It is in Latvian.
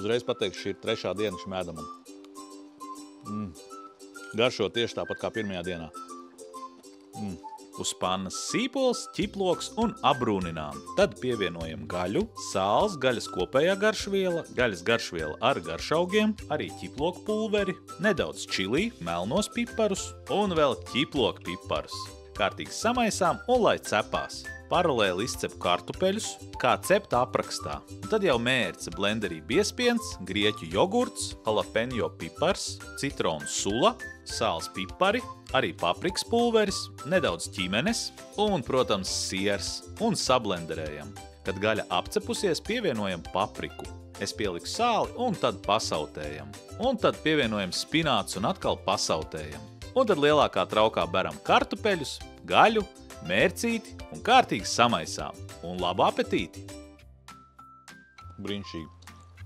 Uzreiz pateikšu, šī ir 3. diena šim ēdamam. Garšo tieši tāpat kā 1. dienā. Uz pannas sīpols, ķiploks un abrūninām. Tad pievienojam gaļu, sāls, gaļas kopējā garšviela, gaļas garšviela ar garšaugiem, arī ķiploku pulveri, nedaudz čilī, melnos piparus un vēl ķiploku piparus. Kārtīgi samaisām un lai cepās. Paralēli izcepu kartupeļus, kā cept aprakstā. Tad jau mērce blenderī biespiens, grieķu jogurts, jalapeņo pipars, citronu sula, sāls pipari, arī paprikas pulveris, nedaudz ķimenes un, protams, siers un sablenderējam. Kad gaļa apcepusies, pievienojam papriku. Es pieliku sāli un tad pasautējam. Un tad pievienojam spinātus un atkal pasautējam. Un tad lielākā traukā beram kartupeļus, gaļu, mērcīti un kārtīgi samaisām. Un labu apetīti! Brīnišķīgi!